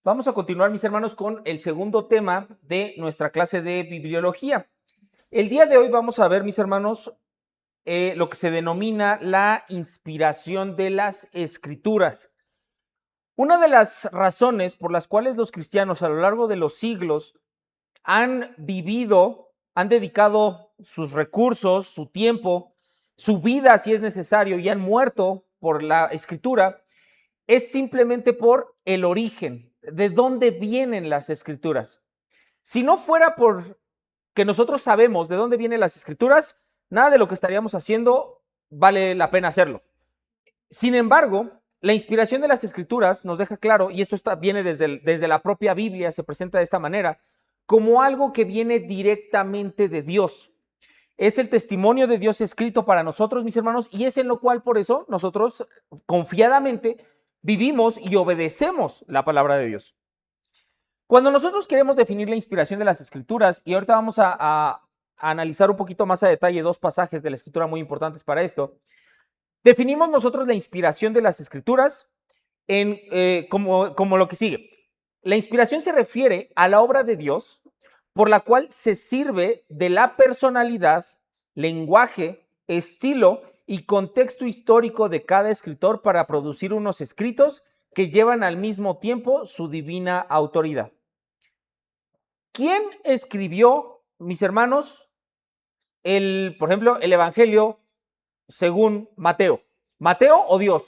Vamos a continuar, mis hermanos, con el segundo tema de nuestra clase de bibliología. El día de hoy vamos a ver, mis hermanos, lo que se denomina la inspiración de las escrituras. Una de las razones por las cuales los cristianos a lo largo de los siglos han vivido, han dedicado sus recursos, su tiempo, su vida si es necesario y han muerto por la escritura, es simplemente por el origen, de dónde vienen las escrituras. Si no fuera por que nosotros sabemos de dónde vienen las escrituras, nada de lo que estaríamos haciendo vale la pena hacerlo. Sin embargo, la inspiración de las escrituras nos deja claro, y esto viene desde la propia Biblia, se presenta de esta manera, como algo que viene directamente de Dios. Es el testimonio de Dios escrito para nosotros, mis hermanos, y es en lo cual por eso nosotros confiadamente vivimos y obedecemos la palabra de Dios. Cuando nosotros queremos definir la inspiración de las escrituras, y ahorita vamos a analizar un poquito más a detalle dos pasajes de la escritura muy importantes para esto, definimos nosotros la inspiración de las escrituras como lo que sigue. La inspiración se refiere a la obra de Dios por la cual se sirve de la personalidad, lenguaje, estilo y contexto histórico de cada escritor para producir unos escritos que llevan al mismo tiempo su divina autoridad. ¿Quién escribió, mis hermanos, por ejemplo, el Evangelio según Mateo? ¿Mateo o Dios?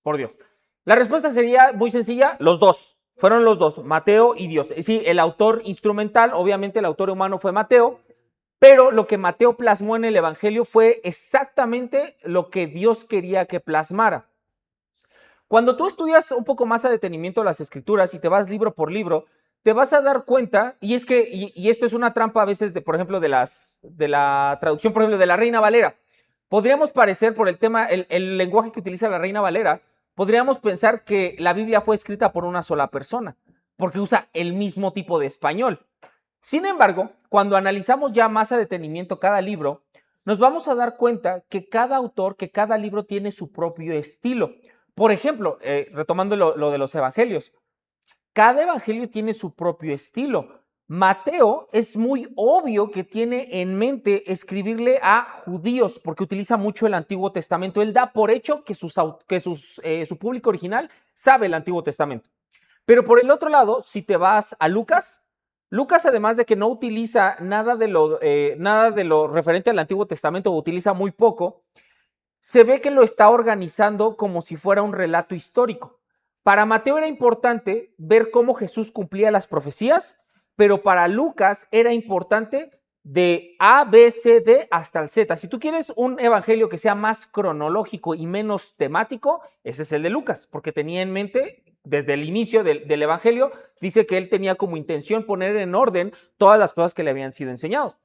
Por Dios. La respuesta sería muy sencilla, los dos. Fueron los dos, Mateo y Dios. Es decir, el autor instrumental, obviamente el autor humano fue Mateo, pero lo que Mateo plasmó en el Evangelio fue exactamente lo que Dios quería que plasmara. Cuando tú estudias un poco más a detenimiento las escrituras y te vas libro por libro, te vas a dar cuenta, y esto es una trampa a veces, por ejemplo, de la traducción, por ejemplo, de la Reina Valera. Podríamos parecer, por el tema, el lenguaje que utiliza la Reina Valera, podríamos pensar que la Biblia fue escrita por una sola persona, porque usa el mismo tipo de español. Sin embargo, cuando analizamos ya más a detenimiento cada libro, nos vamos a dar cuenta que cada autor, que cada libro tiene su propio estilo. Por ejemplo, retomando lo de los evangelios, cada evangelio tiene su propio estilo. Mateo es muy obvio que tiene en mente escribirle a judíos porque utiliza mucho el Antiguo Testamento. Él da por hecho que su público original sabe el Antiguo Testamento. Pero por el otro lado, si te vas a Lucas, además de que no utiliza nada de lo referente al Antiguo Testamento, o utiliza muy poco, se ve que lo está organizando como si fuera un relato histórico. Para Mateo era importante ver cómo Jesús cumplía las profecías, pero para Lucas era importante de A, B, C, D hasta el Z. Si tú quieres un evangelio que sea más cronológico y menos temático, ese es el de Lucas, porque tenía en mente, desde el inicio del evangelio, dice que él tenía como intención poner en orden todas las cosas que le habían sido enseñadas.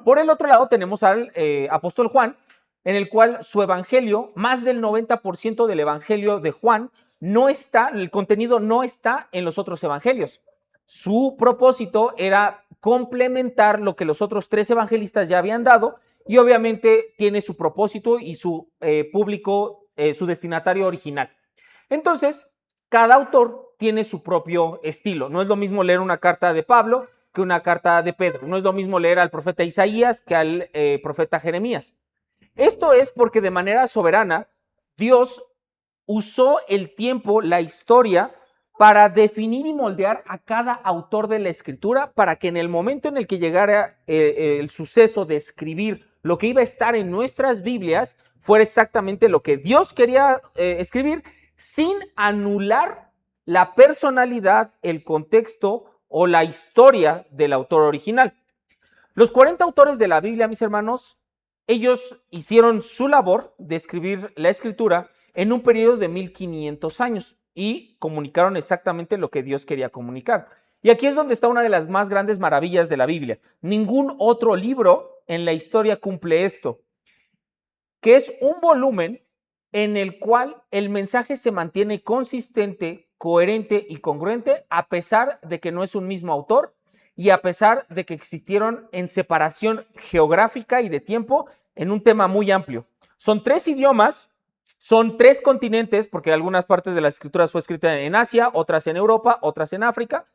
Por el otro lado tenemos al apóstol Juan, en el cual su evangelio, más del 90% del evangelio de Juan, no está, el contenido no está en los otros evangelios. Su propósito era complementar lo que los otros tres evangelistas ya habían dado, y obviamente tiene su propósito y su público, su destinatario original. Entonces, cada autor tiene su propio estilo. No es lo mismo leer una carta de Pablo que una carta de Pedro. No es lo mismo leer al profeta Isaías que al profeta Jeremías. Esto es porque de manera soberana Dios usó el tiempo, la historia, para definir y moldear a cada autor de la escritura para que en el momento en el que llegara el suceso de escribir lo que iba a estar en nuestras Biblias, fuera exactamente lo que Dios quería escribir, sin anular la personalidad, el contexto o la historia del autor original. Los 40 autores de la Biblia, mis hermanos, ellos hicieron su labor de escribir la escritura en un periodo de 1500 años y comunicaron exactamente lo que Dios quería comunicar. Y aquí es donde está una de las más grandes maravillas de la Biblia. Ningún otro libro en la historia cumple esto, que es un volumen en el cual el mensaje se mantiene consistente, coherente y congruente, a pesar de que no es un mismo autor y a pesar de que existieron en separación geográfica y de tiempo en un tema muy amplio. Son 3 idiomas, son 3 continentes, porque algunas partes de las escrituras fue escrita en Asia, otras en Europa, otras en África.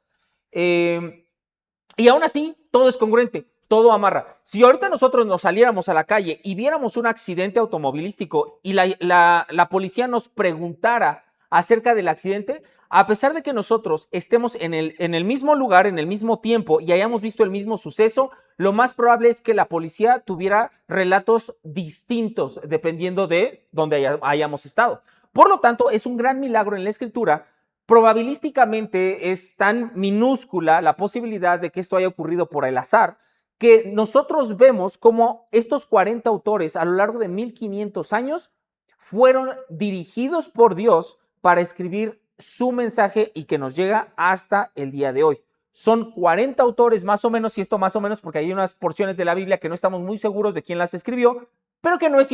Y aún así, todo es congruente, todo amarra. Si ahorita nosotros nos saliéramos a la calle y viéramos un accidente automovilístico y la policía nos preguntara acerca del accidente, a pesar de que nosotros estemos en el mismo lugar, en el mismo tiempo y hayamos visto el mismo suceso, lo más probable es que la policía tuviera relatos distintos dependiendo de dónde hayamos estado. Por lo tanto, es un gran milagro en la escritura. Probabilísticamente es tan minúscula la posibilidad de que esto haya ocurrido por el azar, que nosotros vemos como estos 40 autores a lo largo de 1500 años fueron dirigidos por Dios para escribir su mensaje y que nos llega hasta el día de hoy. Son 40 autores más o menos, y esto más o menos porque hay unas porciones de la Biblia que no estamos muy seguros de quién las escribió, pero que no es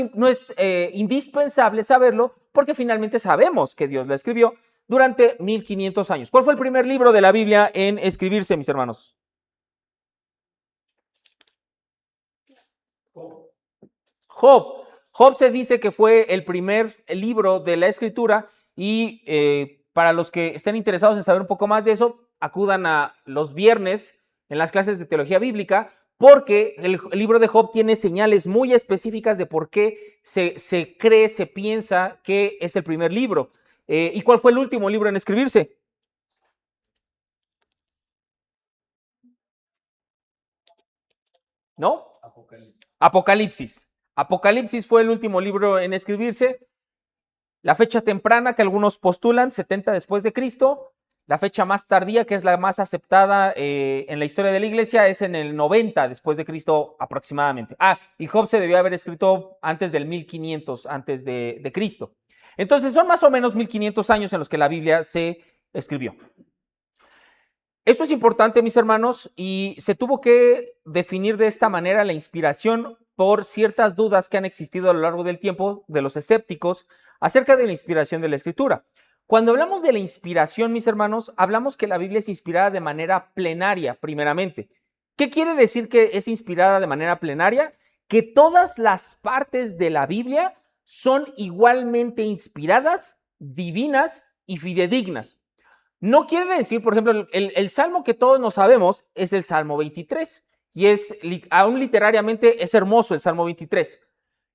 indispensable saberlo porque finalmente sabemos que Dios la escribió durante 1500 años. ¿Cuál fue el primer libro de la Biblia en escribirse, mis hermanos? Job. Job se dice que fue el primer libro de la escritura y para los que estén interesados en saber un poco más de eso, acudan a los viernes en las clases de teología bíblica, porque el libro de Job tiene señales muy específicas de por qué se cree, se piensa que es el primer libro. ¿Y cuál fue el último libro en escribirse? ¿No? Apocalipsis. Apocalipsis fue el último libro en escribirse. La fecha temprana que algunos postulan, 70 después de Cristo. La fecha más tardía, que es la más aceptada en la historia de la iglesia, es en el 90 después de Cristo aproximadamente. Y Job se debió haber escrito antes del 1500 antes de Cristo. Entonces son más o menos 1500 años en los que la Biblia se escribió. Esto es importante, mis hermanos, y se tuvo que definir de esta manera la inspiración por ciertas dudas que han existido a lo largo del tiempo de los escépticos acerca de la inspiración de la Escritura. Cuando hablamos de la inspiración, mis hermanos, hablamos que la Biblia es inspirada de manera plenaria, primeramente. ¿Qué quiere decir que es inspirada de manera plenaria? Que todas las partes de la Biblia son igualmente inspiradas, divinas y fidedignas. No quiere decir, por ejemplo, el salmo que todos nos sabemos es el Salmo 23 y aún literariamente es hermoso el Salmo 23.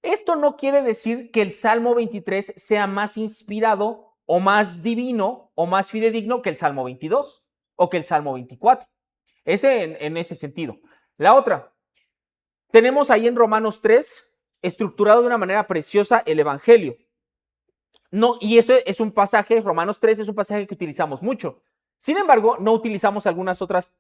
Esto no quiere decir que el Salmo 23 sea más inspirado o más divino o más fidedigno que el Salmo 22 o que el Salmo 24. En ese sentido. La otra, tenemos ahí en Romanos 3 estructurado de una manera preciosa el Evangelio. No, y eso es un pasaje, Romanos 3 es un pasaje que utilizamos mucho. Sin embargo, no utilizamos algunas otras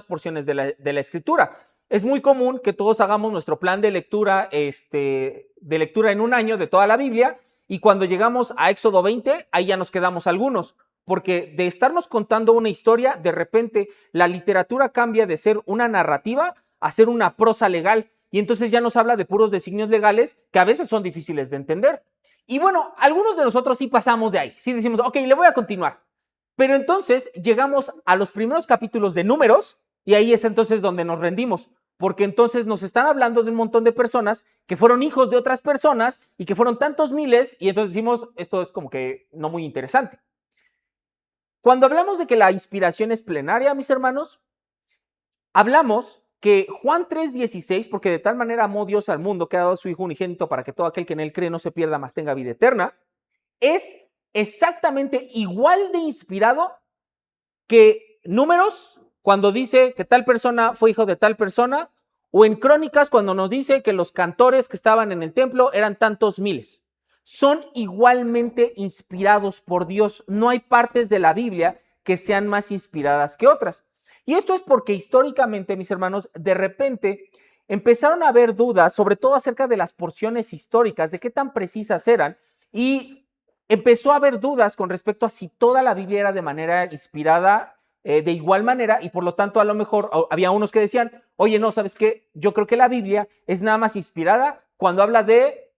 porciones de la Escritura. Es muy común que todos hagamos nuestro plan de lectura en un año de toda la Biblia, y cuando llegamos a Éxodo 20, ahí ya nos quedamos algunos, porque de estarnos contando una historia, de repente la literatura cambia de ser una narrativa a ser una prosa legal, y entonces ya nos habla de puros designios legales que a veces son difíciles de entender. Y bueno, algunos de nosotros sí pasamos de ahí, sí decimos, ok, le voy a continuar. Pero entonces llegamos a los primeros capítulos de Números y ahí es entonces donde nos rendimos, porque entonces nos están hablando de un montón de personas que fueron hijos de otras personas y que fueron tantos miles, y entonces decimos, esto es como que no muy interesante. Cuando hablamos de que la inspiración es plenaria, mis hermanos, hablamos que Juan 3:16, porque de tal manera amó Dios al mundo que ha dado a su Hijo unigénito para que todo aquel que en él cree no se pierda, mas tenga vida eterna, es exactamente igual de inspirado que Números, cuando dice que tal persona fue hijo de tal persona, o en Crónicas, cuando nos dice que los cantores que estaban en el templo eran tantos miles. Son igualmente inspirados por Dios. No hay partes de la Biblia que sean más inspiradas que otras. Y esto es porque históricamente, mis hermanos, de repente empezaron a haber dudas, sobre todo acerca de las porciones históricas, de qué tan precisas eran, y empezó a haber dudas con respecto a si toda la Biblia era de manera inspirada de igual manera, y por lo tanto a lo mejor había unos que decían, oye, no, ¿sabes qué? Yo creo que la Biblia es nada más inspirada cuando habla de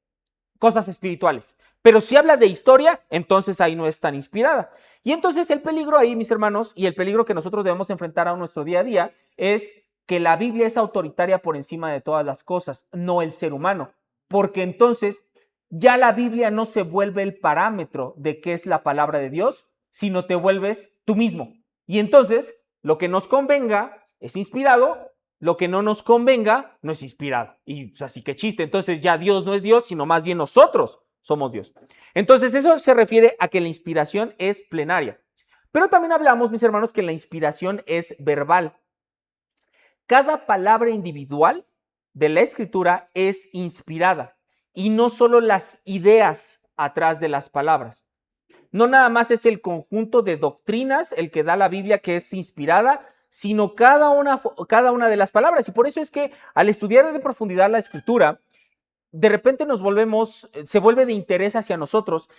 cosas espirituales. Pero si habla de historia, entonces ahí no es tan inspirada. Y entonces el peligro ahí, mis hermanos, y el peligro que nosotros debemos enfrentar a nuestro día a día, es que la Biblia es autoritaria por encima de todas las cosas, no el ser humano, porque entonces ya la Biblia no se vuelve el parámetro de qué es la palabra de Dios, sino te vuelves tú mismo. Y entonces, lo que nos convenga es inspirado, lo que no nos convenga no es inspirado. Y pues, así que chiste, entonces ya Dios no es Dios, sino más bien nosotros somos Dios. Entonces eso se refiere a que la inspiración es plenaria. Pero también hablamos, mis hermanos, que la inspiración es verbal. Cada palabra individual de la escritura es inspirada y no solo las ideas atrás de las palabras. No nada más es el conjunto de doctrinas el que da la Biblia que es inspirada, sino cada una de las palabras. Y por eso es que al estudiar de profundidad la escritura, de repente se vuelve de interés hacia nosotros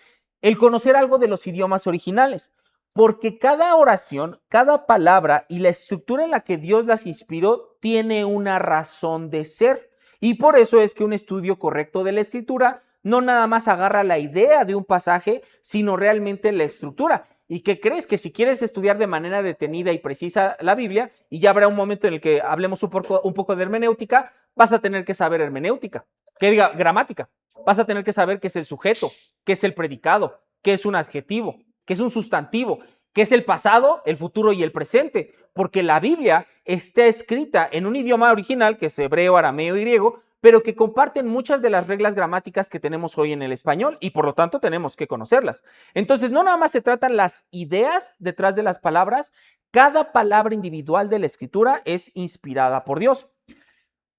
el conocer algo de los idiomas originales, porque cada oración, cada palabra y la estructura en la que Dios las inspiró tiene una razón de ser. Y por eso es que un estudio correcto de la escritura no nada más agarra la idea de un pasaje, sino realmente la estructura. ¿Y qué crees? Que si quieres estudiar de manera detenida y precisa la Biblia, y ya habrá un momento en el que hablemos un poco de hermenéutica, vas a tener que saber hermenéutica, que diga gramática. Vas a tener que saber qué es el sujeto, qué es el predicado, qué es un adjetivo, qué es un sustantivo, qué es el pasado, el futuro y el presente, porque la Biblia está escrita en un idioma original, que es hebreo, arameo y griego, pero que comparten muchas de las reglas gramáticas que tenemos hoy en el español y por lo tanto tenemos que conocerlas. Entonces, no nada más se tratan las ideas detrás de las palabras, cada palabra individual de la escritura es inspirada por Dios.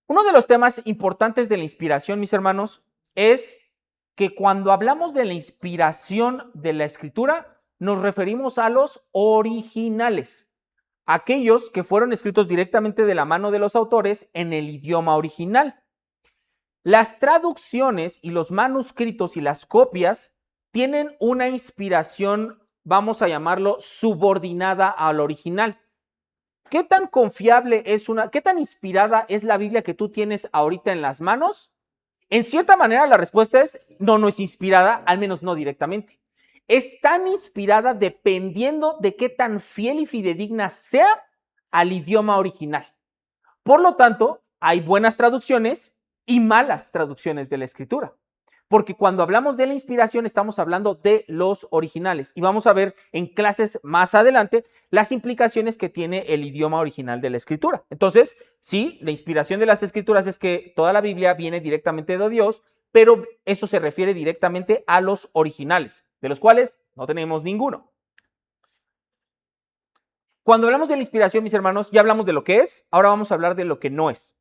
Uno de los temas importantes de la inspiración, mis hermanos, es que cuando hablamos de la inspiración de la escritura, nos referimos a los originales, aquellos que fueron escritos directamente de la mano de los autores en el idioma original. Las traducciones y los manuscritos y las copias tienen una inspiración, vamos a llamarlo, subordinada al original. ¿Qué tan confiable qué tan inspirada es la Biblia que tú tienes ahorita en las manos? En cierta manera la respuesta es no es inspirada, al menos no directamente. Es tan inspirada dependiendo de qué tan fiel y fidedigna sea al idioma original. Por lo tanto, hay buenas traducciones y malas traducciones de la escritura. Porque cuando hablamos de la inspiración estamos hablando de los originales y vamos a ver en clases más adelante las implicaciones que tiene el idioma original de la escritura. Entonces, sí, la inspiración de las escrituras es que toda la Biblia viene directamente de Dios, pero eso se refiere directamente a los originales, de los cuales no tenemos ninguno. Cuando hablamos de la inspiración, mis hermanos, ya hablamos de lo que es, ahora vamos a hablar de lo que no es.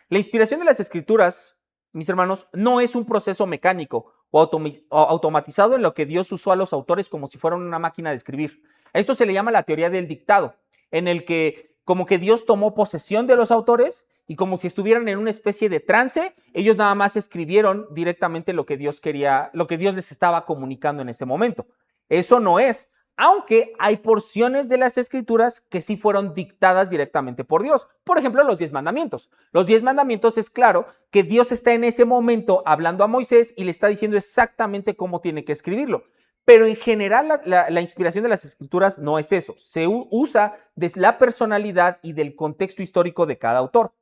La inspiración de las escrituras, mis hermanos, no es un proceso mecánico o automatizado en lo que Dios usó a los autores como si fueran una máquina de escribir. A esto se le llama la teoría del dictado, en el que como que Dios tomó posesión de los autores y como si estuvieran en una especie de trance, ellos nada más escribieron directamente lo que Dios quería, lo que Dios les estaba comunicando en ese momento. Eso no es. Aunque hay porciones de las escrituras que sí fueron dictadas directamente por Dios. Por ejemplo, los 10 mandamientos. Los 10 mandamientos es claro que Dios está en ese momento hablando a Moisés y le está diciendo exactamente cómo tiene que escribirlo. Pero en general la inspiración de las escrituras no es eso. Se usa de la personalidad y del contexto histórico de cada autor.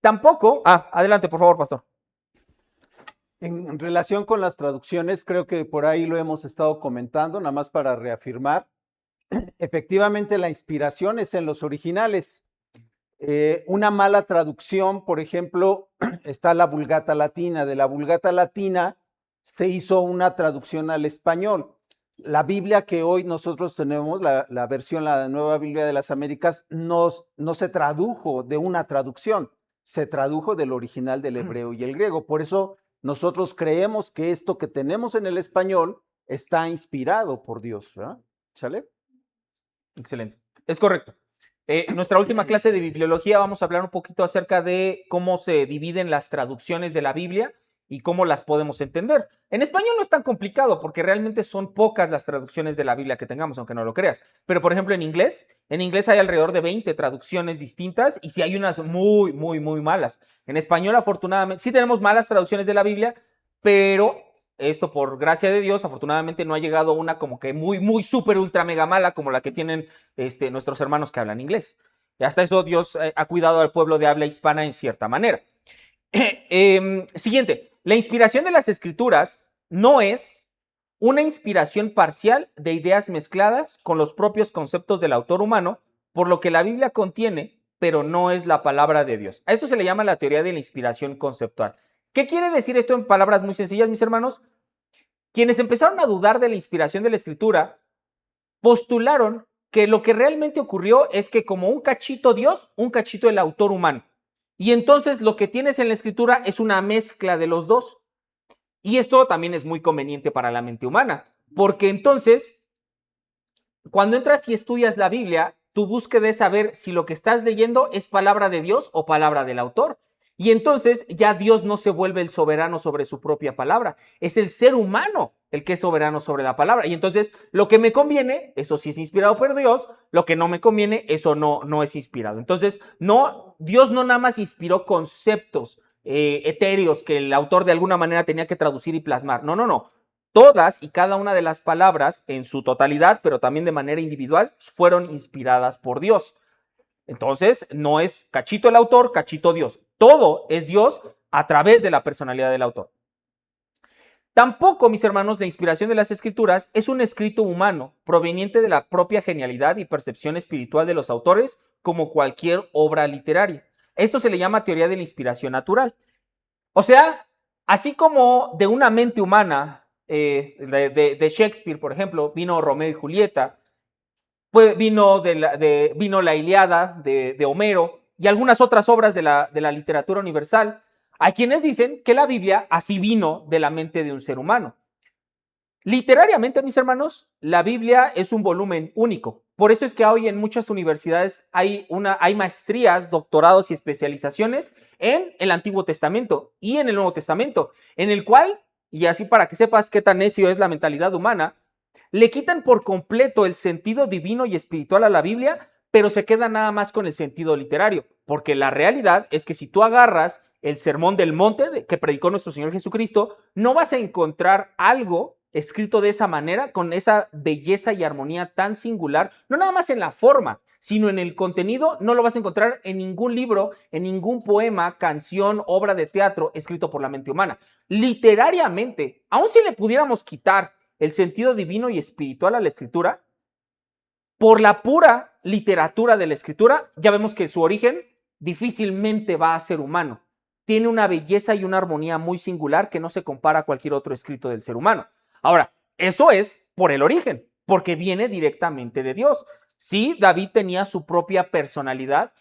Tampoco... adelante, por favor, pastor. En relación con las traducciones, creo que por ahí lo hemos estado comentando, nada más para reafirmar. Efectivamente, la inspiración es en los originales. Una mala traducción, por ejemplo, está la Vulgata Latina. De la Vulgata Latina se hizo una traducción al español. La Biblia que hoy nosotros tenemos, la versión, la Nueva Biblia de las Américas, no se tradujo de una traducción, se tradujo del original del hebreo y el griego. Por eso nosotros creemos que esto que tenemos en el español está inspirado por Dios, ¿verdad? ¿Sale? Excelente. Es correcto. En nuestra última clase de bibliología vamos a hablar un poquito acerca de cómo se dividen las traducciones de la Biblia y cómo las podemos entender. En español no es tan complicado porque realmente son pocas las traducciones de la Biblia que tengamos, aunque no lo creas. Pero, por ejemplo, en inglés hay alrededor de 20 traducciones distintas y sí hay unas muy, muy, muy malas. En español, afortunadamente, sí tenemos malas traducciones de la Biblia, pero esto, por gracia de Dios, afortunadamente no ha llegado una como que muy, muy súper ultra mega mala como la que tienen nuestros hermanos que hablan inglés. Y hasta eso Dios ha cuidado al pueblo de habla hispana en cierta manera. Siguiente, la inspiración de las escrituras no es una inspiración parcial de ideas mezcladas con los propios conceptos del autor humano, por lo que la Biblia contiene, pero no es la palabra de Dios. A esto se le llama la teoría de la inspiración conceptual. ¿Qué quiere decir esto en palabras muy sencillas, mis hermanos? Quienes empezaron a dudar de la inspiración de la escritura postularon que lo que realmente ocurrió es que como un cachito Dios, un cachito el autor humano. Y entonces lo que tienes en la escritura es una mezcla de los dos. Y esto también es muy conveniente para la mente humana, porque entonces, cuando entras y estudias la Biblia, tu búsqueda es saber si lo que estás leyendo es palabra de Dios o palabra del autor. Y entonces ya Dios no se vuelve el soberano sobre su propia palabra, es el ser humano el que es soberano sobre la palabra. Y entonces lo que me conviene, eso sí es inspirado por Dios, lo que no me conviene, eso no es inspirado. Entonces, Dios no nada más inspiró conceptos etéreos que el autor de alguna manera tenía que traducir y plasmar. No. Todas y cada una de las palabras en su totalidad, pero también de manera individual, fueron inspiradas por Dios. Entonces, no es cachito el autor, cachito Dios. Todo es Dios a través de la personalidad del autor. Tampoco, mis hermanos, la inspiración de las escrituras es un escrito humano proveniente de la propia genialidad y percepción espiritual de los autores, como cualquier obra literaria. Esto se le llama teoría de la inspiración natural. O sea, así como de una mente humana, de Shakespeare, por ejemplo, vino Romeo y Julieta, pues vino la Ilíada de Homero y algunas otras obras de la literatura universal. Hay quienes dicen que la Biblia así vino de la mente de un ser humano. Literariamente, mis hermanos, la Biblia es un volumen único. Por eso es que hoy en muchas universidades hay maestrías, doctorados y especializaciones en el Antiguo Testamento y en el Nuevo Testamento, en el cual, y así para que sepas qué tan necio es la mentalidad humana, le quitan por completo el sentido divino y espiritual a la Biblia, pero se queda nada más con el sentido literario, porque la realidad es que si tú agarras el Sermón del Monte que predicó nuestro Señor Jesucristo, no vas a encontrar algo escrito de esa manera, con esa belleza y armonía tan singular, no nada más en la forma, sino en el contenido. No lo vas a encontrar en ningún libro, en ningún poema, canción, obra de teatro escrito por la mente humana. Literariamente, aun si le pudiéramos quitar el sentido divino y espiritual a la escritura, por la pura literatura de la escritura, ya vemos que su origen difícilmente va a ser humano. Tiene una belleza y una armonía muy singular que no se compara a cualquier otro escrito del ser humano. Ahora, eso es por el origen, porque viene directamente de Dios. Sí, David tenía su propia personalidad,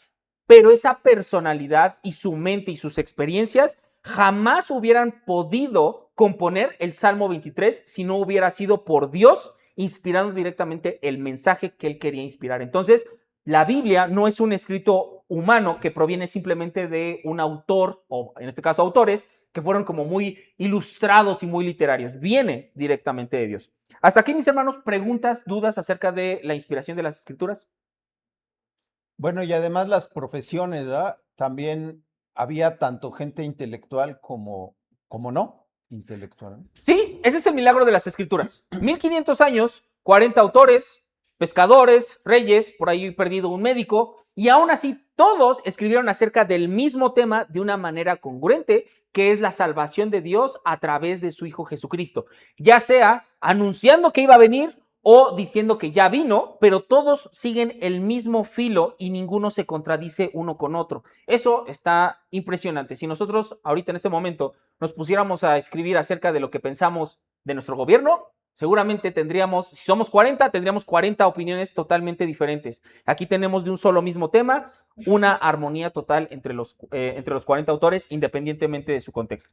pero esa personalidad y su mente y sus experiencias jamás hubieran podido componer el Salmo 23 si no hubiera sido por Dios inspirando directamente el mensaje que él quería inspirar. Entonces, la Biblia no es un escrito humano que proviene simplemente de un autor, o en este caso autores, que fueron como muy ilustrados y muy literarios. Viene directamente de Dios. Hasta aquí, mis hermanos, preguntas, dudas acerca de la inspiración de las escrituras. Bueno, y además las profesiones, ¿verdad? También había tanto gente intelectual como no intelectual. Sí, ese es el milagro de las escrituras. 1500 años, 40 autores, pescadores, reyes, por ahí perdido un médico, y aún así todos escribieron acerca del mismo tema de una manera congruente, que es la salvación de Dios a través de su Hijo Jesucristo, ya sea anunciando que iba a venir o diciendo que ya vino, pero todos siguen el mismo filo y ninguno se contradice uno con otro. Eso está impresionante. Si nosotros ahorita en este momento nos pusiéramos a escribir acerca de lo que pensamos de nuestro gobierno, seguramente tendríamos, si somos 40, tendríamos 40 opiniones totalmente diferentes. Aquí tenemos de un solo mismo tema una armonía total entre los 40 autores, independientemente de su contexto.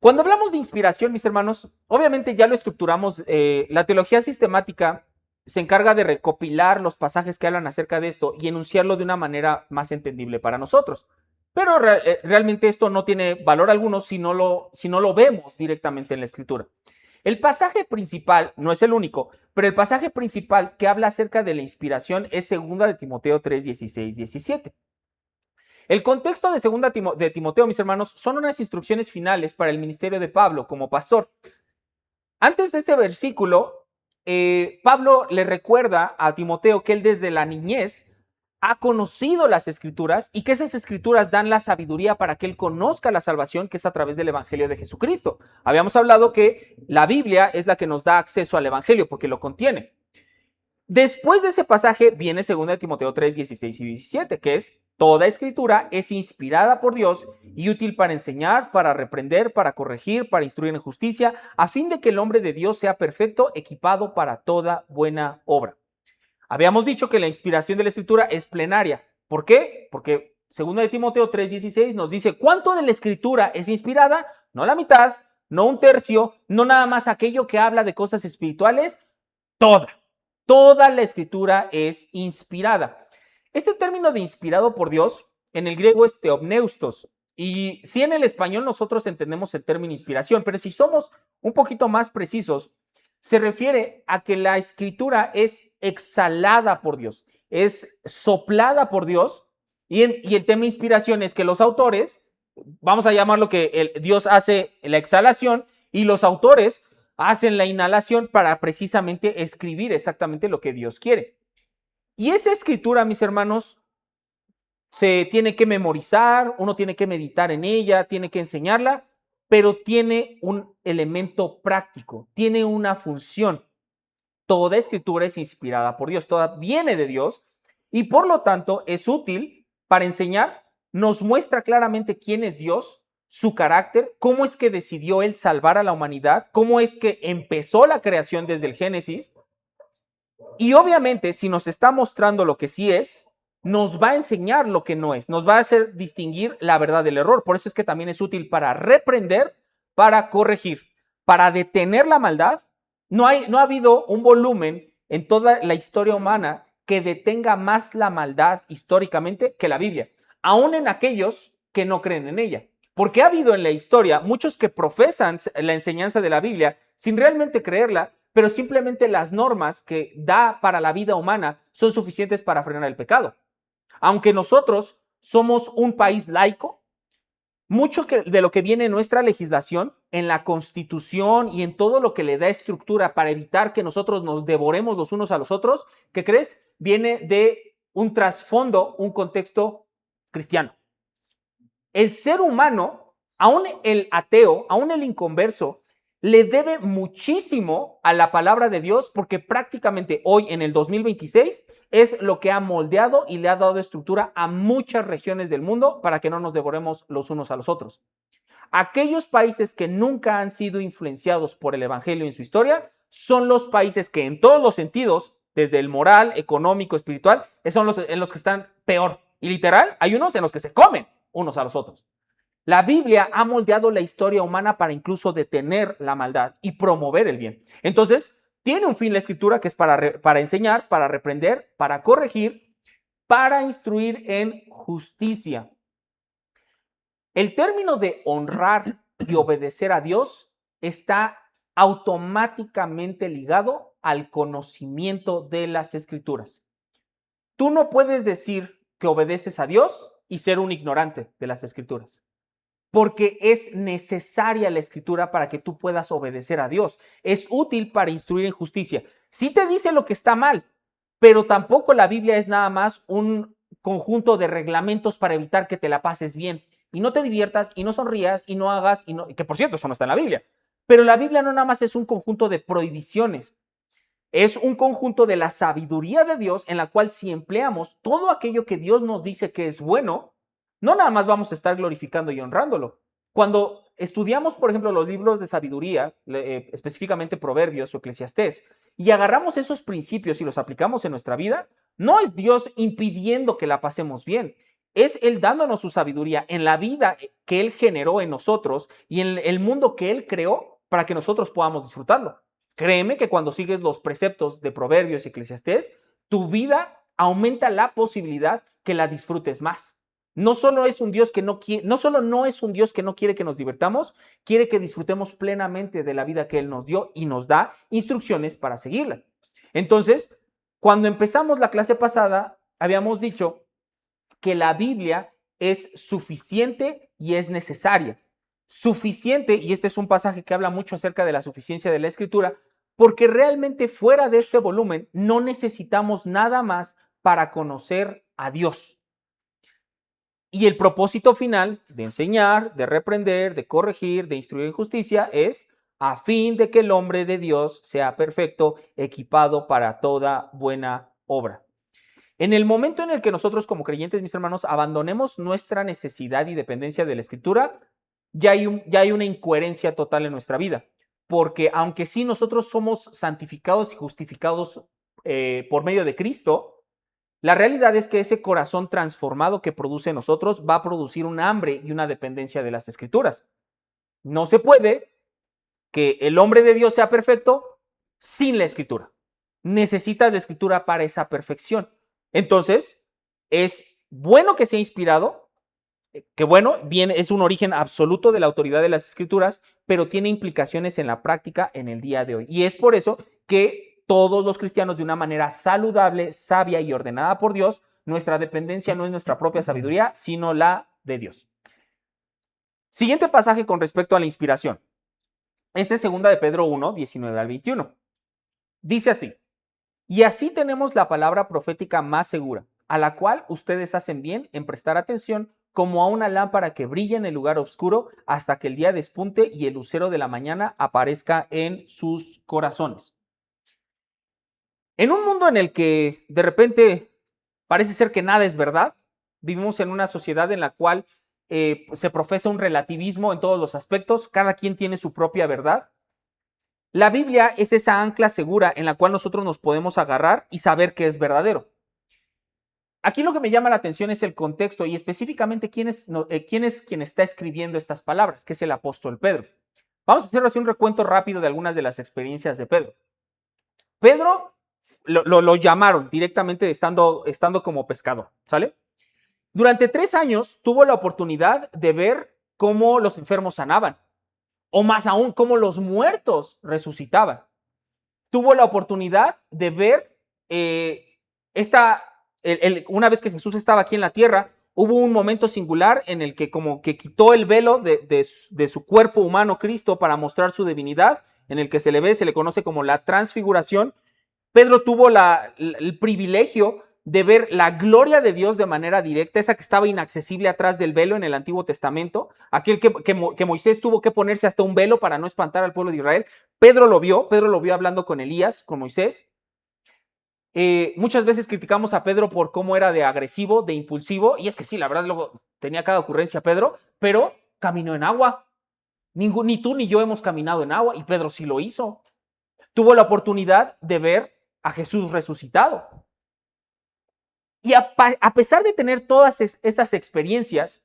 Cuando hablamos de inspiración, mis hermanos, obviamente ya lo estructuramos. La teología sistemática se encarga de recopilar los pasajes que hablan acerca de esto y enunciarlo de una manera más entendible para nosotros. Pero realmente esto no tiene valor alguno si no lo vemos directamente en la escritura. El pasaje principal, no es el único, pero el pasaje principal que habla acerca de la inspiración es 2 de Timoteo 3, 16, 17. El contexto de 2 de Timoteo, mis hermanos, son unas instrucciones finales para el ministerio de Pablo como pastor. Antes de este versículo, Pablo le recuerda a Timoteo que él desde la niñez ha conocido las Escrituras y que esas Escrituras dan la sabiduría para que él conozca la salvación que es a través del Evangelio de Jesucristo. Habíamos hablado que la Biblia es la que nos da acceso al Evangelio porque lo contiene. Después de ese pasaje viene 2 Timoteo 3, 16 y 17, que es: toda escritura es inspirada por Dios y útil para enseñar, para reprender, para corregir, para instruir en justicia, a fin de que el hombre de Dios sea perfecto, equipado para toda buena obra. Habíamos dicho que la inspiración de la escritura es plenaria. ¿Por qué? Porque 2 Timoteo 3, 16 nos dice cuánto de la escritura es inspirada, no la mitad, no un tercio, no nada más aquello que habla de cosas espirituales, toda. Toda la escritura es inspirada. Este término de inspirado por Dios en el griego es theopneustos. Y sí, en el español nosotros entendemos el término inspiración, pero si somos un poquito más precisos, se refiere a que la escritura es exhalada por Dios, es soplada por Dios. Y el tema inspiración es que los autores, vamos a llamarlo que Dios hace la exhalación y los autores hacen la inhalación para precisamente escribir exactamente lo que Dios quiere. Y esa escritura, mis hermanos, se tiene que memorizar, uno tiene que meditar en ella, tiene que enseñarla, pero tiene un elemento práctico, tiene una función. Toda escritura es inspirada por Dios, toda viene de Dios y por lo tanto es útil para enseñar, nos muestra claramente quién es Dios, su carácter, cómo es que decidió él salvar a la humanidad, cómo es que empezó la creación desde el Génesis. Y obviamente, si nos está mostrando lo que sí es, nos va a enseñar lo que no es, nos va a hacer distinguir la verdad del error. Por eso es que también es útil para reprender, para corregir, para detener la maldad. No ha habido un volumen en toda la historia humana que detenga más la maldad históricamente que la Biblia, aún en aquellos que no creen en ella. Porque ha habido en la historia muchos que profesan la enseñanza de la Biblia sin realmente creerla, pero simplemente las normas que da para la vida humana son suficientes para frenar el pecado. Aunque nosotros somos un país laico, mucho de lo que viene en nuestra legislación, en la Constitución y en todo lo que le da estructura para evitar que nosotros nos devoremos los unos a los otros, ¿qué crees? Viene de un trasfondo, un contexto cristiano. El ser humano, aún el ateo, aún el inconverso, le debe muchísimo a la palabra de Dios porque prácticamente hoy en el 2026 es lo que ha moldeado y le ha dado estructura a muchas regiones del mundo para que no nos devoremos los unos a los otros. Aquellos países que nunca han sido influenciados por el evangelio en su historia son los países que en todos los sentidos, desde el moral, económico, espiritual, son los en los que están peor. Y literal, hay unos en los que se comen unos a los otros. La Biblia ha moldeado la historia humana para incluso detener la maldad y promover el bien. Entonces, tiene un fin la escritura que es para enseñar, para reprender, para corregir, para instruir en justicia. El término de honrar y obedecer a Dios está automáticamente ligado al conocimiento de las escrituras. Tú no puedes decir que obedeces a Dios y ser un ignorante de las escrituras, porque es necesaria la escritura para que tú puedas obedecer a Dios. Es útil para instruir en justicia. Sí te dice lo que está mal, pero tampoco la Biblia es nada más un conjunto de reglamentos para evitar que te la pases bien y no te diviertas y no sonrías y no hagas, que por cierto, eso no está en la Biblia. Pero la Biblia no nada más es un conjunto de prohibiciones. Es un conjunto de la sabiduría de Dios en la cual si empleamos todo aquello que Dios nos dice que es bueno, no nada más vamos a estar glorificando y honrándolo. Cuando estudiamos, por ejemplo, los libros de sabiduría, específicamente Proverbios o Eclesiastés, y agarramos esos principios y los aplicamos en nuestra vida, no es Dios impidiendo que la pasemos bien, es Él dándonos su sabiduría en la vida que Él generó en nosotros y en el mundo que Él creó para que nosotros podamos disfrutarlo. Créeme que cuando sigues los preceptos de Proverbios y Eclesiastés, tu vida aumenta la posibilidad que la disfrutes más. No solo es un Dios que no quiere, no solo no es un Dios que no quiere que nos divirtamos, quiere que disfrutemos plenamente de la vida que Él nos dio y nos da instrucciones para seguirla. Entonces, cuando empezamos la clase pasada, habíamos dicho que la Biblia es suficiente y es necesaria. Suficiente, y este es un pasaje que habla mucho acerca de la suficiencia de la Escritura, porque realmente fuera de este volumen no necesitamos nada más para conocer a Dios. Y el propósito final de enseñar, de reprender, de corregir, de instruir en justicia es a fin de que el hombre de Dios sea perfecto, equipado para toda buena obra. En el momento en el que nosotros como creyentes, mis hermanos, abandonemos nuestra necesidad y dependencia de la Escritura, ya hay una incoherencia total en nuestra vida. Porque aunque sí nosotros somos santificados y justificados por medio de Cristo, la realidad es que ese corazón transformado que produce en nosotros va a producir un hambre y una dependencia de las Escrituras. No se puede que el hombre de Dios sea perfecto sin la Escritura. Necesita la Escritura para esa perfección. Entonces, es bueno que sea inspirado, que bueno, bien, es un origen absoluto de la autoridad de las Escrituras, pero tiene implicaciones en la práctica en el día de hoy. Y es por eso que todos los cristianos, de una manera saludable, sabia y ordenada por Dios, nuestra dependencia no es nuestra propia sabiduría, sino la de Dios. Siguiente pasaje con respecto a la inspiración. Este es 2 de Pedro 1, 19 al 21. Dice así: y así tenemos la palabra profética más segura, a la cual ustedes hacen bien en prestar atención, como a una lámpara que brilla en el lugar oscuro hasta que el día despunte y el lucero de la mañana aparezca en sus corazones. En un mundo en el que de repente parece ser que nada es verdad, vivimos en una sociedad en la cual se profesa un relativismo en todos los aspectos, cada quien tiene su propia verdad. La Biblia es esa ancla segura en la cual nosotros nos podemos agarrar y saber que es verdadero. Aquí lo que me llama la atención es el contexto y específicamente quién es quien está escribiendo estas palabras, que es el apóstol Pedro. Vamos a hacer así un recuento rápido de algunas de las experiencias de Pedro. Pedro lo llamaron directamente estando como pescador, ¿sale? Durante 3 años tuvo la oportunidad de ver cómo los enfermos sanaban, o más aún, cómo los muertos resucitaban. Tuvo la oportunidad de ver una vez que Jesús estaba aquí en la tierra, hubo un momento singular en el que como que quitó el velo de su cuerpo humano Cristo para mostrar su divinidad, en el que se le conoce como la transfiguración. Pedro tuvo el privilegio de ver la gloria de Dios de manera directa, esa que estaba inaccesible atrás del velo en el Antiguo Testamento, aquel que Moisés tuvo que ponerse hasta un velo para no espantar al pueblo de Israel. Pedro lo vio hablando con Elías, con Moisés. Muchas veces criticamos a Pedro por cómo era de agresivo, de impulsivo, y es que sí, la verdad luego tenía cada ocurrencia Pedro, pero caminó en agua. Ni tú ni yo hemos caminado en agua, y Pedro sí lo hizo. Tuvo la oportunidad de ver a Jesús resucitado. Y a pesar de tener todas estas experiencias,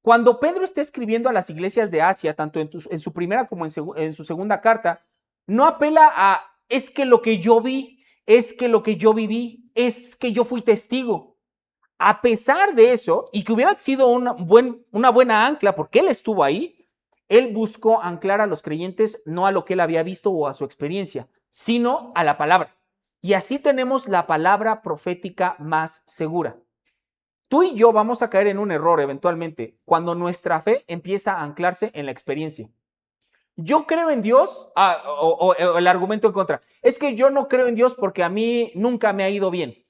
cuando Pedro está escribiendo a las iglesias de Asia, tanto en su primera como en su segunda carta, no apela a es que lo que yo vi, es que lo que yo viví, es que yo fui testigo. A pesar de eso, y que hubiera sido una buena ancla, porque él estuvo ahí, él buscó anclar a los creyentes no a lo que él había visto o a su experiencia, sino a la palabra. Y así tenemos la palabra profética más segura. Tú y yo vamos a caer en un error eventualmente cuando nuestra fe empieza a anclarse en la experiencia. Yo creo en Dios, o el argumento en contra, es que yo no creo en Dios porque a mí nunca me ha ido bien.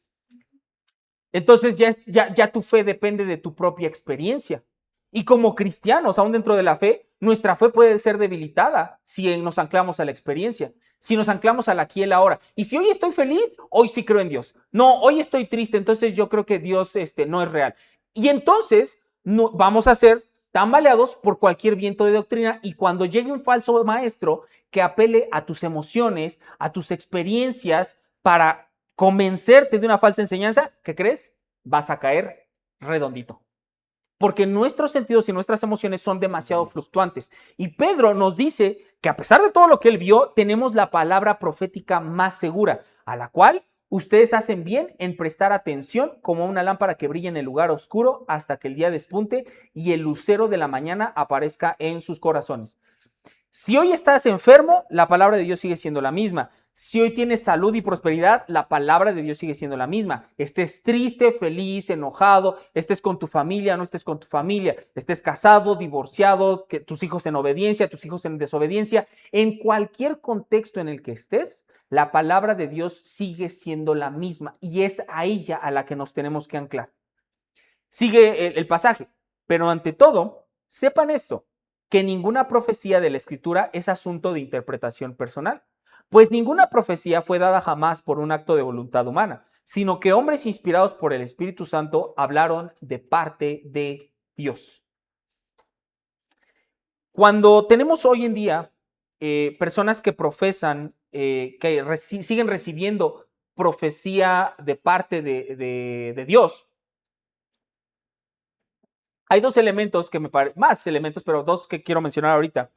Entonces ya tu fe depende de tu propia experiencia. Y como cristianos, aún dentro de la fe, nuestra fe puede ser debilitada si nos anclamos a la experiencia, si nos anclamos al aquí y el ahora. Y si hoy estoy feliz, hoy sí creo en Dios. No, hoy estoy triste, entonces yo creo que Dios no es real. Y entonces vamos a ser tambaleados por cualquier viento de doctrina, y cuando llegue un falso maestro que apele a tus emociones, a tus experiencias para convencerte de una falsa enseñanza, ¿qué crees? Vas a caer redondito. Porque nuestros sentidos y nuestras emociones son demasiado fluctuantes. Y Pedro nos dice que a pesar de todo lo que él vio, tenemos la palabra profética más segura, a la cual ustedes hacen bien en prestar atención como una lámpara que brilla en el lugar oscuro hasta que el día despunte y el lucero de la mañana aparezca en sus corazones. Si hoy estás enfermo, la palabra de Dios sigue siendo la misma. Si hoy tienes salud y prosperidad, la palabra de Dios sigue siendo la misma. Estés triste, feliz, enojado, estés con tu familia, no estés con tu familia, estés casado, divorciado, que tus hijos en obediencia, tus hijos en desobediencia, en cualquier contexto en el que estés, la palabra de Dios sigue siendo la misma y es a ella a la que nos tenemos que anclar. Sigue el pasaje, pero ante todo, sepan esto, que ninguna profecía de la Escritura es asunto de interpretación personal, pues ninguna profecía fue dada jamás por un acto de voluntad humana, sino que hombres inspirados por el Espíritu Santo hablaron de parte de Dios. Cuando tenemos hoy en día personas que profesan, siguen recibiendo profecía de parte de Dios, hay dos elementos que me parecen, más elementos, pero dos que quiero mencionar ahorita,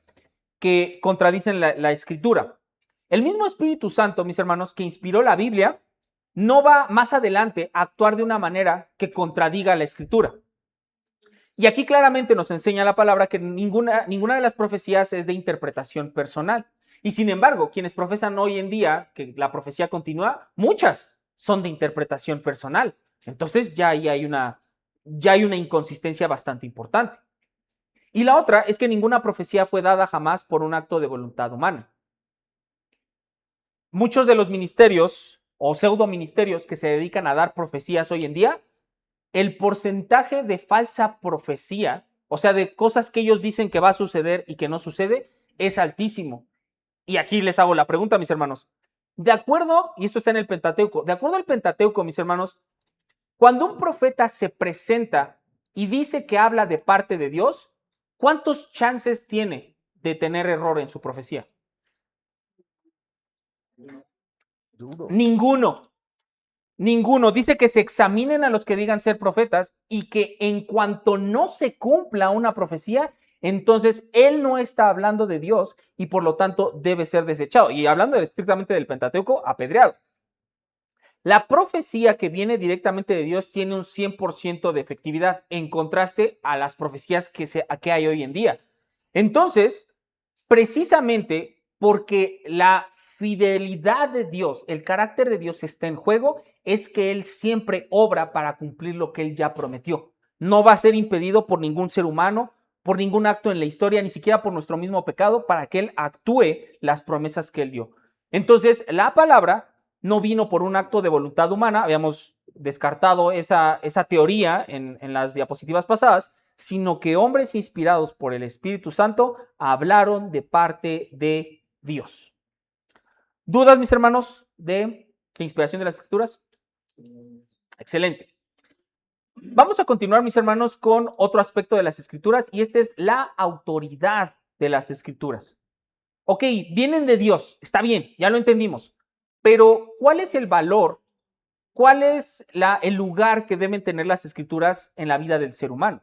que contradicen la Escritura. El mismo Espíritu Santo, mis hermanos, que inspiró la Biblia, no va más adelante a actuar de una manera que contradiga la Escritura. Y aquí claramente nos enseña la palabra que ninguna de las profecías es de interpretación personal. Y sin embargo, quienes profesan hoy en día que la profecía continúa, muchas son de interpretación personal. Entonces ya hay una inconsistencia bastante importante. Y la otra es que ninguna profecía fue dada jamás por un acto de voluntad humana. Muchos de los ministerios o pseudoministerios que se dedican a dar profecías hoy en día, el porcentaje de falsa profecía, o sea, de cosas que ellos dicen que va a suceder y que no sucede, es altísimo. Y aquí les hago la pregunta, mis hermanos. De acuerdo, y esto está en el Pentateuco, de acuerdo al Pentateuco, mis hermanos, cuando un profeta se presenta y dice que habla de parte de Dios, ¿cuántos chances tiene de tener error en su profecía? Ninguno. Ninguno. Dice que se examinen a los que digan ser profetas y que en cuanto no se cumpla una profecía, entonces él no está hablando de Dios y por lo tanto debe ser desechado. Y hablando estrictamente del Pentateuco, apedreado. La profecía que viene directamente de Dios tiene un 100% de efectividad en contraste a las profecías que hay hoy en día. Entonces, precisamente porque la fidelidad de Dios, el carácter de Dios está en juego, es que Él siempre obra para cumplir lo que Él ya prometió. No va a ser impedido por ningún ser humano, por ningún acto en la historia, ni siquiera por nuestro mismo pecado, para que Él actúe las promesas que Él dio. Entonces, la palabra no vino por un acto de voluntad humana, habíamos descartado esa teoría en las diapositivas pasadas, sino que hombres inspirados por el Espíritu Santo hablaron de parte de Dios. ¿Dudas, mis hermanos, de la inspiración de las Escrituras? Excelente. Vamos a continuar, mis hermanos, con otro aspecto de las Escrituras y este es la autoridad de las Escrituras. Ok, vienen de Dios, está bien, ya lo entendimos, pero ¿cuál es el valor? ¿Cuál es el lugar que deben tener las Escrituras en la vida del ser humano?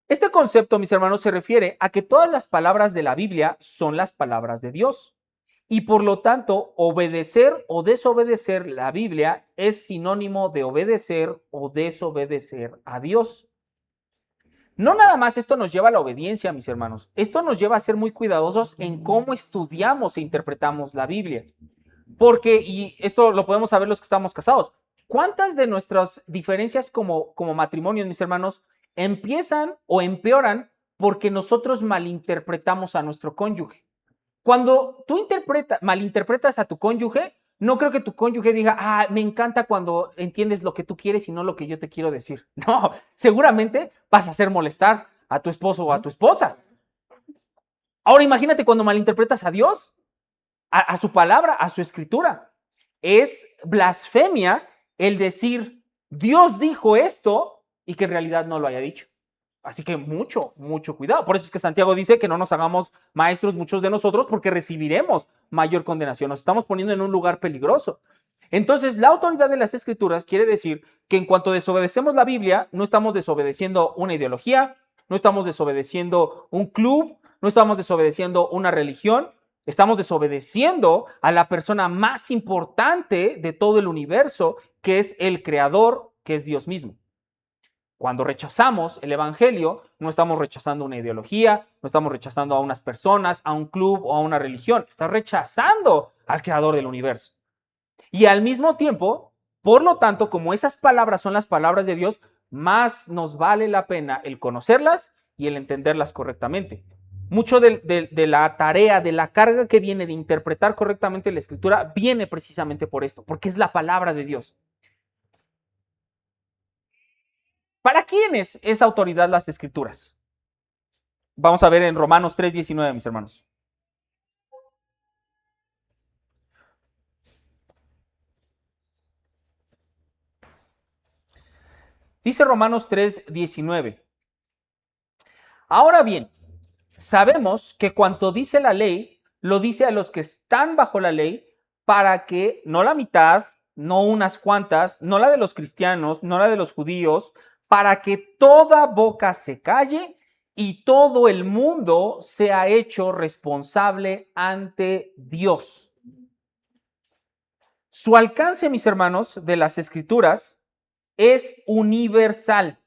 Este concepto, mis hermanos, se refiere a que todas las palabras de la Biblia son las palabras de Dios. Y por lo tanto, obedecer o desobedecer la Biblia es sinónimo de obedecer o desobedecer a Dios. No nada más esto nos lleva a la obediencia, mis hermanos. Esto nos lleva a ser muy cuidadosos en cómo estudiamos e interpretamos la Biblia. Porque, y esto lo podemos saber los que estamos casados, ¿cuántas de nuestras diferencias como matrimonios, mis hermanos, empiezan o empeoran porque nosotros malinterpretamos a nuestro cónyuge? Cuando tú malinterpretas a tu cónyuge, no creo que tu cónyuge diga, me encanta cuando entiendes lo que tú quieres y no lo que yo te quiero decir. No, seguramente vas a hacer molestar a tu esposo o a tu esposa. Ahora imagínate cuando malinterpretas a Dios, a su palabra, a su escritura. Es blasfemia el decir, Dios dijo esto y que en realidad no lo haya dicho. Así que mucho cuidado. Por eso es que Santiago dice que no nos hagamos maestros muchos de nosotros porque recibiremos mayor condenación. Nos estamos poniendo en un lugar peligroso. Entonces, la autoridad de las Escrituras quiere decir que en cuanto desobedecemos la Biblia, no estamos desobedeciendo una ideología, no estamos desobedeciendo un club, no estamos desobedeciendo una religión, estamos desobedeciendo a la persona más importante de todo el universo, que es el Creador, que es Dios mismo. Cuando rechazamos el Evangelio, no estamos rechazando una ideología, no estamos rechazando a unas personas, a un club o a una religión. Estás rechazando al Creador del universo. Y al mismo tiempo, por lo tanto, como esas palabras son las palabras de Dios, más nos vale la pena el conocerlas y el entenderlas correctamente. Mucho de la tarea, de la carga que viene de interpretar correctamente la Escritura, viene precisamente por esto, porque es la palabra de Dios. ¿Para quiénes es autoridad las Escrituras? Vamos a ver en Romanos 3:19, mis hermanos. Dice Romanos 3:19. Ahora bien, sabemos que cuanto dice la ley, lo dice a los que están bajo la ley, para que no la mitad, no unas cuantas, no la de los cristianos, no la de los judíos, para que toda boca se calle y todo el mundo sea hecho responsable ante Dios. Su alcance, mis hermanos, de las Escrituras es universal.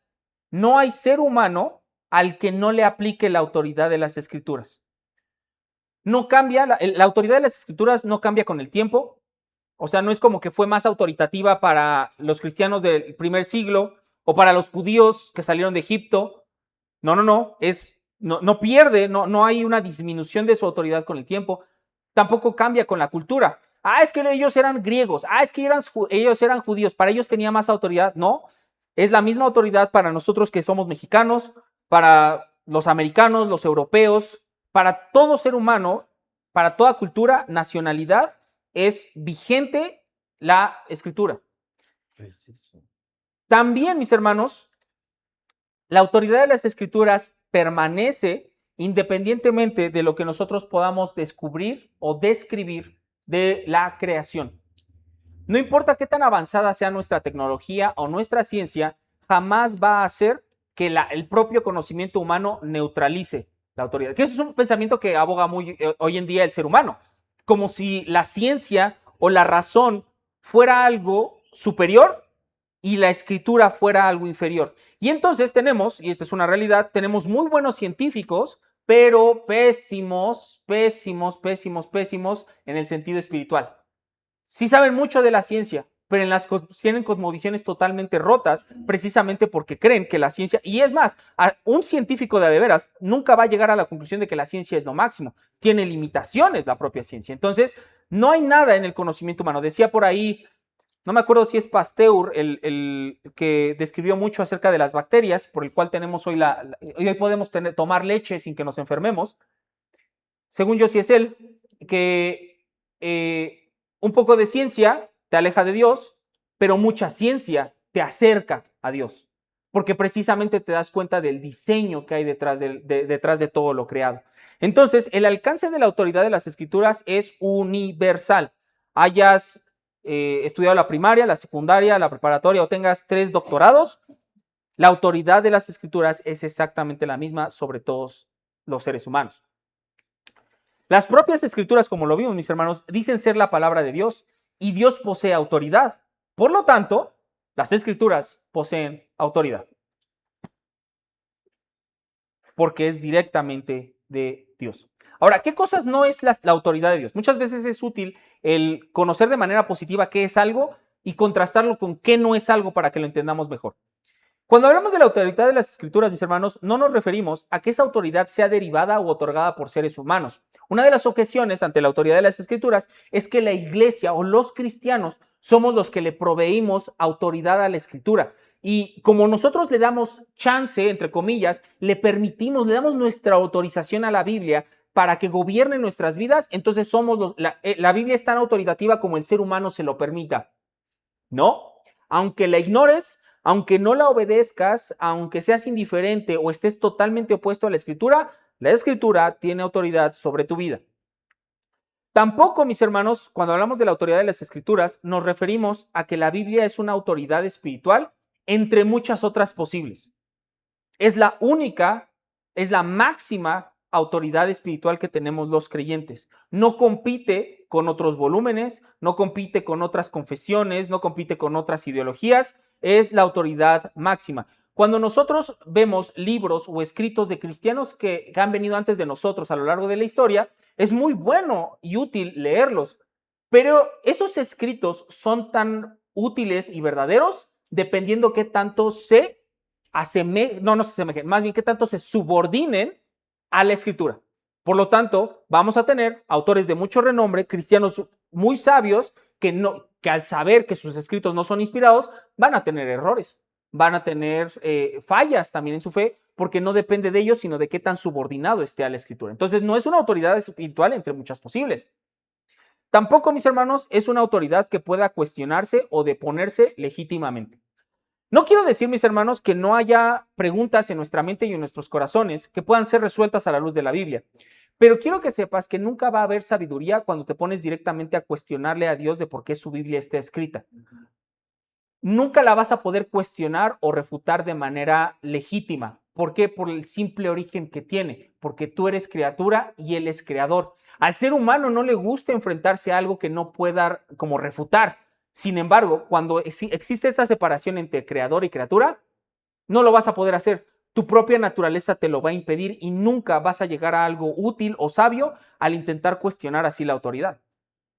No hay ser humano al que no le aplique la autoridad de las Escrituras. No cambia, la autoridad de las Escrituras no cambia con el tiempo. O sea, no es como que fue más autoritativa para los cristianos del primer siglo o para los judíos que salieron de Egipto. No, no pierde, no hay una disminución de su autoridad con el tiempo. Tampoco cambia con la cultura. Es que ellos eran griegos. Es que ellos eran judíos. Para ellos tenía más autoridad. No, es la misma autoridad para nosotros que somos mexicanos, para los americanos, los europeos, para todo ser humano, para toda cultura, nacionalidad, es vigente la Escritura. También, mis hermanos, la autoridad de las Escrituras permanece independientemente de lo que nosotros podamos descubrir o describir de la creación. No importa qué tan avanzada sea nuestra tecnología o nuestra ciencia, jamás va a hacer que el propio conocimiento humano neutralice la autoridad. Que eso es un pensamiento que aboga hoy en día el ser humano, como si la ciencia o la razón fuera algo superior y la escritura fuera algo inferior. Y entonces tenemos, y esta es una realidad, tenemos muy buenos científicos, pero pésimos en el sentido espiritual. Sí saben mucho de la ciencia, pero tienen cosmovisiones totalmente rotas, precisamente porque creen que la ciencia, y es más, un científico de veras nunca va a llegar a la conclusión de que la ciencia es lo máximo. Tiene limitaciones la propia ciencia. Entonces, no hay nada en el conocimiento humano. Decía por ahí, no me acuerdo si es Pasteur el que describió mucho acerca de las bacterias, por el cual tenemos hoy podemos tomar leche sin que nos enfermemos. Según yo, sí es él, que un poco de ciencia te aleja de Dios, pero mucha ciencia te acerca a Dios, porque precisamente te das cuenta del diseño que hay detrás de todo lo creado. Entonces, el alcance de la autoridad de las Escrituras es universal. Hayas estudiado la primaria, la secundaria, la preparatoria o tengas 3 doctorados, la autoridad de las Escrituras es exactamente la misma sobre todos los seres humanos. Las propias Escrituras, como lo vimos, mis hermanos, dicen ser la palabra de Dios y Dios posee autoridad. Por lo tanto, las Escrituras poseen autoridad, porque es directamente de Dios. Ahora, ¿qué cosas no es la autoridad de Dios? Muchas veces es útil el conocer de manera positiva qué es algo y contrastarlo con qué no es algo para que lo entendamos mejor. Cuando hablamos de la autoridad de las Escrituras, mis hermanos, no nos referimos a que esa autoridad sea derivada o otorgada por seres humanos. Una de las objeciones ante la autoridad de las Escrituras es que la iglesia o los cristianos somos los que le proveímos autoridad a la Escritura. Y como nosotros le damos chance, entre comillas, le damos nuestra autorización a la Biblia para que gobierne nuestras vidas, entonces la Biblia es tan autoritativa como el ser humano se lo permita. No, aunque la ignores, aunque no la obedezcas, aunque seas indiferente o estés totalmente opuesto a la Escritura tiene autoridad sobre tu vida. Tampoco, mis hermanos, cuando hablamos de la autoridad de las Escrituras, nos referimos a que la Biblia es una autoridad espiritual entre muchas otras posibles. Es la única, es la máxima autoridad espiritual que tenemos los creyentes. No compite con otros volúmenes, no compite con otras confesiones, no compite con otras ideologías, es la autoridad máxima. Cuando nosotros vemos libros o escritos de cristianos que han venido antes de nosotros a lo largo de la historia, es muy bueno y útil leerlos, pero esos escritos son tan útiles y verdaderos dependiendo qué tanto se asemejen, más bien qué tanto se subordinen a la Escritura. Por lo tanto, vamos a tener autores de mucho renombre, cristianos muy sabios, que al saber que sus escritos no son inspirados, van a tener errores. van a tener fallas también en su fe, porque no depende de ellos, sino de qué tan subordinado esté a la Escritura. Entonces, no es una autoridad espiritual entre muchas posibles. Tampoco, mis hermanos, es una autoridad que pueda cuestionarse o deponerse legítimamente. No quiero decir, mis hermanos, que no haya preguntas en nuestra mente y en nuestros corazones que puedan ser resueltas a la luz de la Biblia, pero quiero que sepas que nunca va a haber sabiduría cuando te pones directamente a cuestionarle a Dios de por qué su Biblia está escrita. Nunca la vas a poder cuestionar o refutar de manera legítima. ¿Por qué? Por el simple origen que tiene, porque tú eres criatura y Él es creador. Al ser humano no le gusta enfrentarse a algo que no pueda como refutar. Sin embargo, cuando existe esta separación entre creador y criatura, no lo vas a poder hacer. Tu propia naturaleza te lo va a impedir y nunca vas a llegar a algo útil o sabio al intentar cuestionar así la autoridad.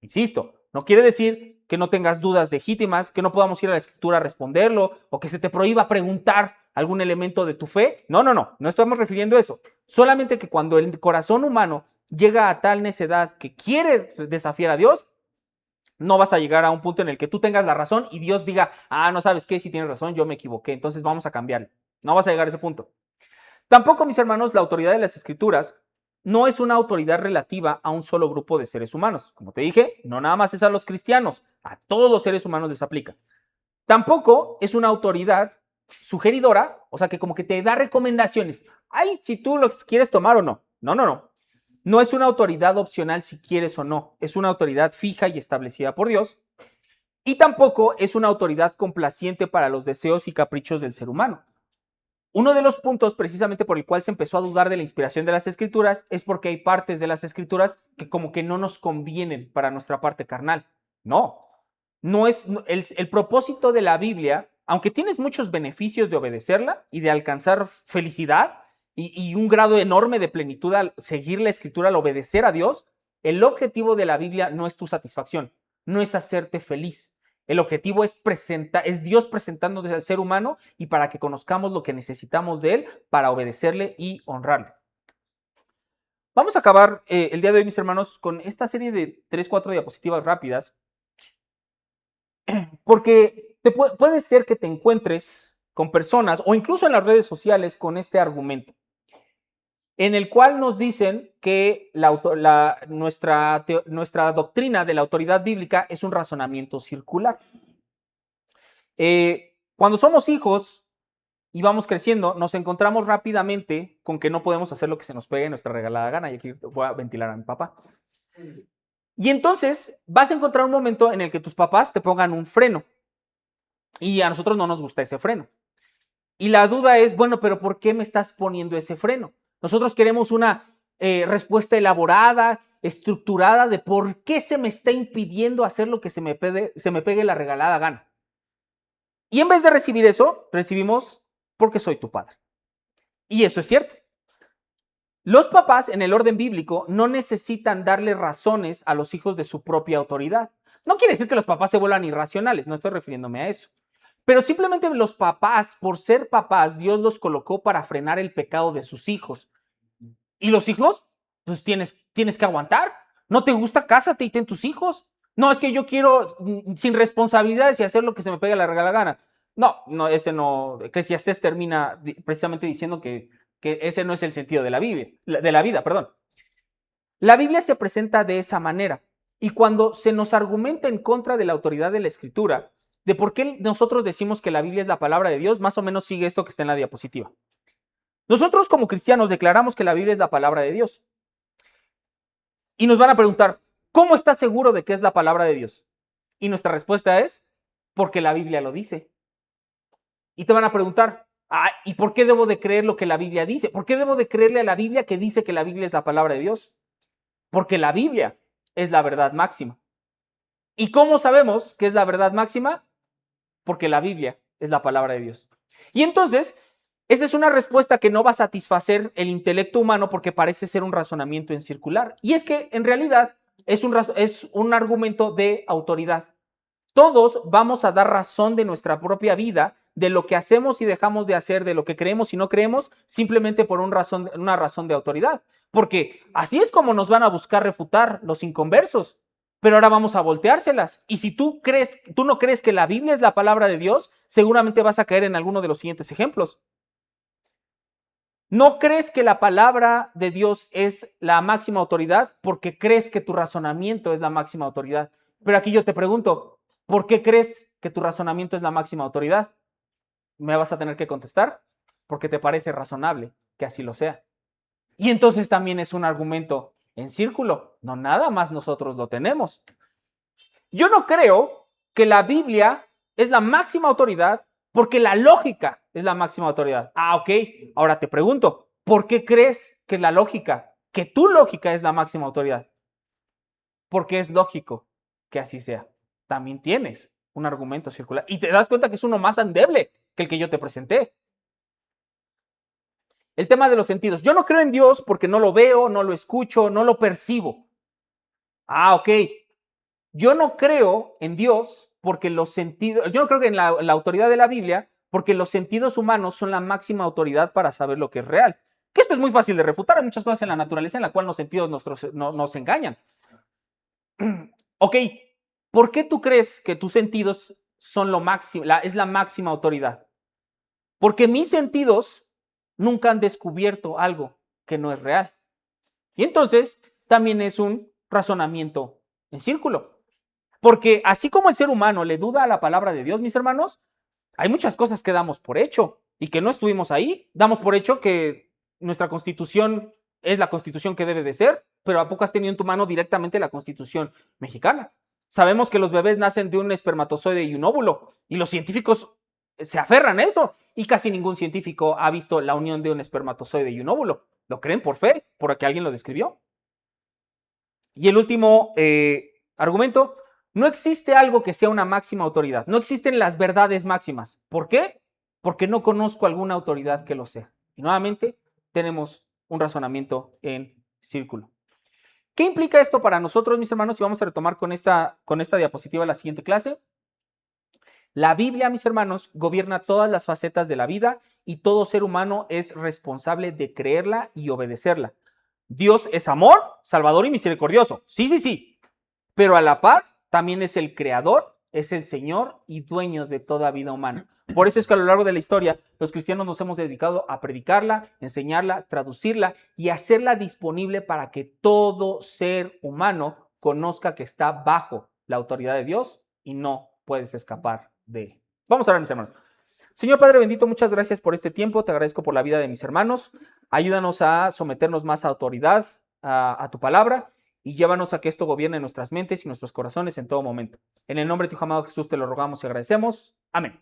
Insisto, no quiere decir que no tengas dudas legítimas, que no podamos ir a la Escritura a responderlo o que se te prohíba preguntar algún elemento de tu fe. No estamos refiriendo a eso. Solamente que cuando el corazón humano llega a tal necedad que quiere desafiar a Dios, no vas a llegar a un punto en el que tú tengas la razón y Dios diga, no sabes qué, si tienes razón, yo me equivoqué, entonces vamos a cambiarlo. No vas a llegar a ese punto. Tampoco, mis hermanos, la autoridad de las Escrituras no es una autoridad relativa a un solo grupo de seres humanos. Como te dije, no nada más es a los cristianos, a todos los seres humanos les aplica. Tampoco es una autoridad sugeridora, o sea, que como que te da recomendaciones. Ay, si tú lo quieres tomar o no. No. No es una autoridad opcional si quieres o no. Es una autoridad fija y establecida por Dios. Y tampoco es una autoridad complaciente para los deseos y caprichos del ser humano. Uno de los puntos precisamente por el cual se empezó a dudar de la inspiración de las Escrituras es porque hay partes de las Escrituras que como que no nos convienen para nuestra parte carnal. No es el propósito de la Biblia, aunque tienes muchos beneficios de obedecerla y de alcanzar felicidad y un grado enorme de plenitud al seguir la Escritura, al obedecer a Dios, el objetivo de la Biblia no es tu satisfacción, no es hacerte feliz. El objetivo es Dios presentándose al ser humano y para que conozcamos lo que necesitamos de Él para obedecerle y honrarle. Vamos a acabar el día de hoy, mis hermanos, con esta serie de 3-4 diapositivas rápidas, porque puede ser que te encuentres con personas o incluso en las redes sociales con este argumento, en el cual nos dicen que nuestra doctrina de la autoridad bíblica es un razonamiento circular. Cuando somos hijos y vamos creciendo, nos encontramos rápidamente con que no podemos hacer lo que se nos pegue en nuestra regalada gana. Y aquí voy a ventilar a mi papá. Y entonces vas a encontrar un momento en el que tus papás te pongan un freno. Y a nosotros no nos gusta ese freno. Y la duda es, bueno, pero ¿por qué me estás poniendo ese freno? Nosotros queremos una respuesta elaborada, estructurada de por qué se me está impidiendo hacer lo que se me pegue la regalada gana. Y en vez de recibir eso, recibimos porque soy tu padre. Y eso es cierto. Los papás en el orden bíblico no necesitan darle razones a los hijos de su propia autoridad. No quiere decir que los papás se vuelvan irracionales, no estoy refiriéndome a eso. Pero simplemente los papás, por ser papás, Dios los colocó para frenar el pecado de sus hijos. Y los hijos, pues tienes que aguantar. ¿No te gusta? Cásate y ten tus hijos. No, es que yo quiero sin responsabilidades y hacer lo que se me pegue la regala gana. No, ese no. Eclesiastés termina precisamente diciendo que ese no es el sentido de la vida, perdón. La Biblia se presenta de esa manera. Y cuando se nos argumenta en contra de la autoridad de la Escritura, de por qué nosotros decimos que la Biblia es la palabra de Dios, más o menos sigue esto que está en la diapositiva. Nosotros como cristianos declaramos que la Biblia es la palabra de Dios. Y nos van a preguntar, ¿cómo estás seguro de que es la palabra de Dios? Y nuestra respuesta es, porque la Biblia lo dice. Y te van a preguntar, ¿y por qué debo de creer lo que la Biblia dice? ¿Por qué debo de creerle a la Biblia que dice que la Biblia es la palabra de Dios? Porque la Biblia es la verdad máxima. ¿Y cómo sabemos que es la verdad máxima? Porque la Biblia es la palabra de Dios. Y entonces, esa es una respuesta que no va a satisfacer el intelecto humano porque parece ser un razonamiento en circular. Y es que en realidad es un argumento de autoridad. Todos vamos a dar razón de nuestra propia vida, de lo que hacemos y dejamos de hacer, de lo que creemos y no creemos, simplemente por una razón de autoridad. Porque así es como nos van a buscar refutar los inconversos. Pero ahora vamos a volteárselas. Y si tú no crees que la Biblia es la palabra de Dios, seguramente vas a caer en alguno de los siguientes ejemplos. No crees que la palabra de Dios es la máxima autoridad porque crees que tu razonamiento es la máxima autoridad. Pero aquí yo te pregunto, ¿por qué crees que tu razonamiento es la máxima autoridad? Me vas a tener que contestar porque te parece razonable que así lo sea. Y entonces también es un argumento en círculo. No nada más nosotros lo tenemos. Yo no creo que la Biblia es la máxima autoridad porque la lógica es la máxima autoridad. Ah, ok. Ahora te pregunto, ¿por qué crees que la lógica, que tu lógica es la máxima autoridad? Porque es lógico que así sea. También tienes un argumento circular y te das cuenta que es uno más endeble que el que yo te presenté. El tema de los sentidos. Yo no creo en Dios porque no lo veo, no lo escucho, no lo percibo. Ah, ok. Yo no creo en Dios porque los sentidos, yo no creo en la autoridad de la Biblia porque los sentidos humanos son la máxima autoridad para saber lo que es real. Que esto es muy fácil de refutar. Hay muchas cosas en la naturaleza en la cual los sentidos nos engañan. Ok, ¿por qué tú crees que tus sentidos son lo máximo, es la máxima autoridad? Porque mis sentidos nunca han descubierto algo que no es real. Y entonces también es un razonamiento en círculo. Porque así como el ser humano le duda a la palabra de Dios, mis hermanos, hay muchas cosas que damos por hecho y que no estuvimos ahí. Damos por hecho que nuestra constitución es la constitución que debe de ser, pero ¿a poco has tenido en tu mano directamente la constitución mexicana? Sabemos que los bebés nacen de un espermatozoide y un óvulo, y los científicos se aferran a eso, y casi ningún científico ha visto la unión de un espermatozoide y un óvulo. Lo creen por fe, porque alguien lo describió. Y el último argumento, no existe algo que sea una máxima autoridad. No existen las verdades máximas. ¿Por qué? Porque no conozco alguna autoridad que lo sea. Y nuevamente tenemos un razonamiento en círculo. ¿Qué implica esto para nosotros, mis hermanos? Y vamos a retomar con esta diapositiva la siguiente clase. La Biblia, mis hermanos, gobierna todas las facetas de la vida y todo ser humano es responsable de creerla y obedecerla. Dios es amor, salvador y misericordioso. Sí, sí, sí. Pero a la par también es el creador, es el Señor y dueño de toda vida humana. Por eso es que a lo largo de la historia los cristianos nos hemos dedicado a predicarla, enseñarla, traducirla y hacerla disponible para que todo ser humano conozca que está bajo la autoridad de Dios y no puedes escapar de él. Vamos a ver, mis hermanos. Señor Padre bendito, muchas gracias por este tiempo. Te agradezco por la vida de mis hermanos. Ayúdanos a someternos más a autoridad, a tu palabra, y llévanos a que esto gobierne nuestras mentes y nuestros corazones en todo momento. En el nombre de tu amado Jesús te lo rogamos y agradecemos. Amén.